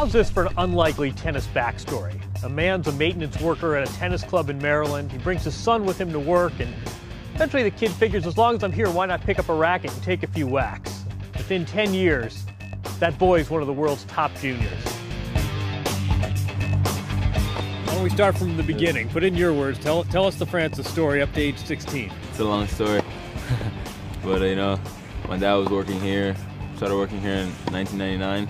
How's this for an unlikely tennis backstory? A man's a maintenance worker at a tennis club in Maryland. He brings his son with him to work, and eventually the kid figures, as long as I'm here, why not pick up a racket and take a few whacks? Within 10 years, that boy's one of the world's top juniors. Why don't we start from the beginning? Put in your words. Tell us the Francis story up to age 16. It's a long story. But, you know, my dad was working here, started working here in 1999.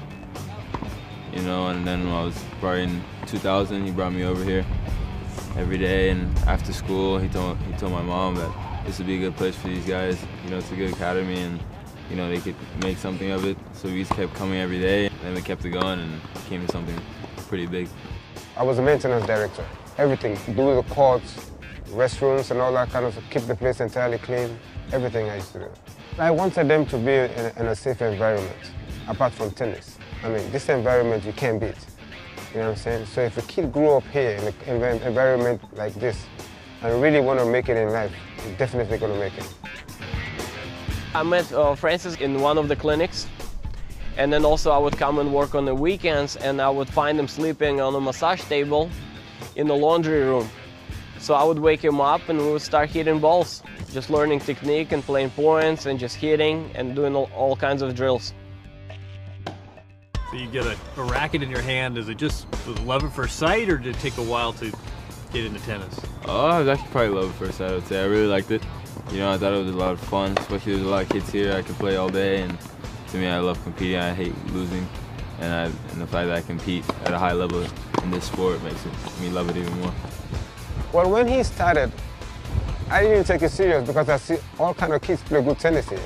You know, and then when I was probably in 2000, he brought me over here every day, and after school, he told my mom that this would be a good place for these guys. You know, it's a good academy, and you know, they could make something of it. So we just kept coming every day, and then we kept it going, and it came to something pretty big. I was a maintenance director. Everything, do the courts, restrooms, and all that kind of stuff, keep the place entirely clean, everything I used to do. I wanted them to be in a safe environment, apart from tennis. I mean, this environment you can't beat. You know what I'm saying? So if a kid grew up here in an environment like this and really want to make it in life, he's definitely going to make it. I met Francis in one of the clinics, and then also I would come and work on the weekends, and I would find him sleeping on a massage table in the laundry room. So I would wake him up and we would start hitting balls, just learning technique and playing points and just hitting and doing all kinds of drills. So you get a racket in your hand. Is it just love at first sight, or did it take a while to get into tennis? Oh, I was actually probably love at first sight, I would say. I really liked it. You know, I thought it was a lot of fun, especially there's a lot of kids here. I could play all day, and to me, I love competing. I hate losing, and the fact that I compete at a high level in this sport makes me love it even more. Well, when he started, I didn't take it serious because I see all kind of kids play good tennis here.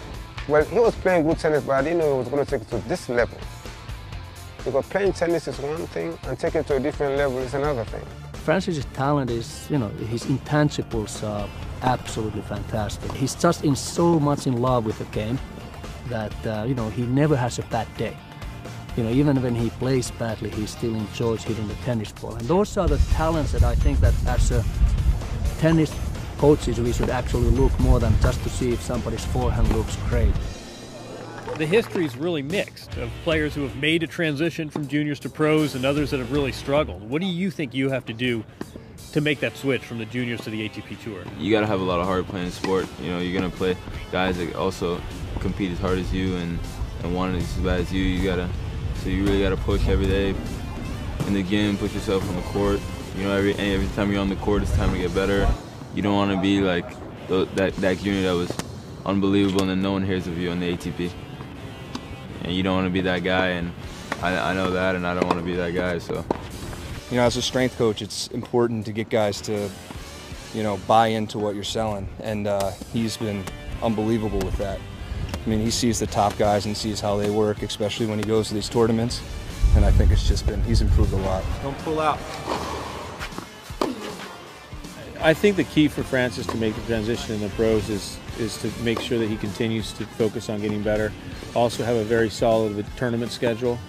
Well, he was playing good tennis, but I didn't know he was going to take it to this level. Because playing tennis is one thing, and taking it to a different level is another thing. Francis's talent is, you know, his intangibles are absolutely fantastic. He's just so much in love with the game that, you know, he never has a bad day. You know, even when he plays badly, he still enjoys hitting the tennis ball. And those are the talents that I think that as a tennis coaches, we should actually look more than just to see if somebody's forehand looks great. The history is really mixed, of players who have made a transition from juniors to pros and others that have really struggled. What do you think you have to do to make that switch from the juniors to the ATP Tour? You got to have a lot of heart playing sport. You know, you're going to play guys that also compete as hard as you and want it as bad as you. So you really got to push every day in the gym, put yourself on the court. You know, every time you're on the court, it's time to get better. You don't want to be like that junior that was unbelievable and then no one hears of you on the ATP. And you don't want to be that guy, and I know that, and I don't want to be that guy, so. You know, as a strength coach, it's important to get guys to, you know, buy into what you're selling, and he's been unbelievable with that. I mean, he sees the top guys and sees how they work, especially when he goes to these tournaments, and I think it's just he's improved a lot. Don't pull out. I think the key for Francis to make the transition in the pros is to make sure that he continues to focus on getting better. Also have a very solid tournament schedule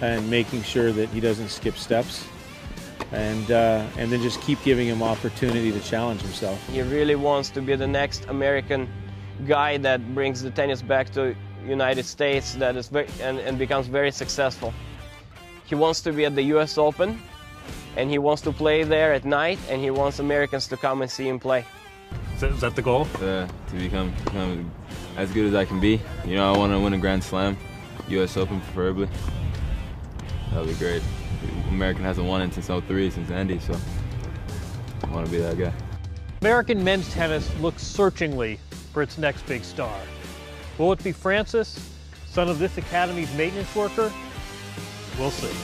and making sure that he doesn't skip steps. And then just keep giving him opportunity to challenge himself. He really wants to be the next American guy that brings the tennis back to United States that is and becomes very successful. He wants to be at the US Open, and he wants to play there at night, and he wants Americans to come and see him play. Is that the goal? To become as good as I can be. You know, I want to win a Grand Slam, US Open preferably. That would be great. American hasn't won it since '03, since Andy, so I want to be that guy. American men's tennis looks searchingly for its next big star. Will it be Francis, son of this academy's maintenance worker? We'll see.